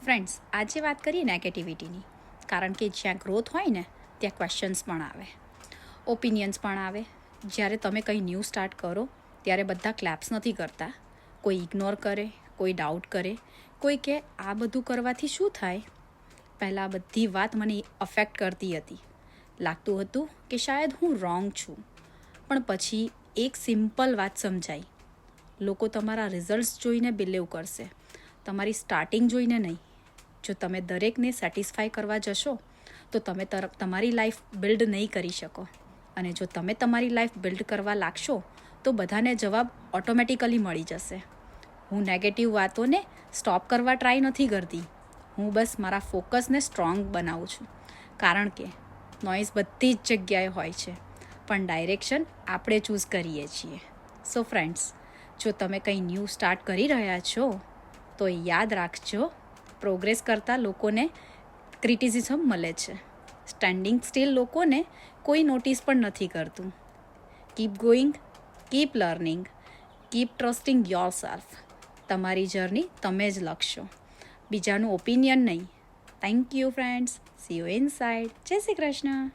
Friends, આજે વાત કરીએ નેગેટિવિટીની. કારણ કે જ્યાં ગ્રોથ હોય ને ત્યાં ક્વેશ્ચન્સ પણ આવે, ઓપિનિયન્સ પણ આવે. જ્યારે તમે કંઈ ન્યૂ સ્ટાર્ટ કરો ત્યારે બધા ક્લેપ્સ નથી કરતા. કોઈ ઇગ્નોર કરે, કોઈ ડાઉટ કરે, કોઈ કે આ બધું કરવાથી શું થાય. પહેલાં આ બધી વાત મને અફેક્ટ કરતી હતી. લાગતું હતું કે શાયદ હું રોંગ છું. પણ પછી એક સિમ્પલ વાત સમજાઈ. લોકો તમારા રિઝલ્ટ્સ જોઈને બિલીવ કરશે, તમારી સ્ટાર્ટિંગ જોઈને નહીં. જો તમે દરેકને સેટિસ્ફાય કરવા જશો તો તમે તમારી લાઈફ બિલ્ડ નહીં કરી શકો. અને જો તમે તમારી લાઈફ બિલ્ડ કરવા લાગશો તો બધાને જવાબ ઓટોમેટિકલી મળી જશે. હું નેગેટિવ વાતોને સ્ટોપ કરવા ટ્રાય નથી કરતી. હું બસ મારા ફોકસને સ્ટ્રોંગ બનાવું છું. કારણ કે નોઇઝ બધી જ જગ્યાએ હોય છે, પણ ડાયરેક્શન આપણે ચૂઝ કરીએ છીએ. સો ફ્રેન્ડ્સ, જો તમે કંઈ ન્યૂ સ્ટાર્ટ કરી રહ્યા છો તો યાદ રાખજો, પ્રોગ્રેસ કરતાં લોકોને ક્રિટિસિઝમ મળે છે. સ્ટેન્ડિંગ સ્ટીલ લોકોને કોઈ નોટિસ પણ નથી કરતું. Keep going, keep learning, keep trusting your self. તમારી જર્ની તમે જ લખશો, બીજાનું ઓપિનિયન નહીં. Thank you friends. C you inside. જય શ્રી કૃષ્ણ.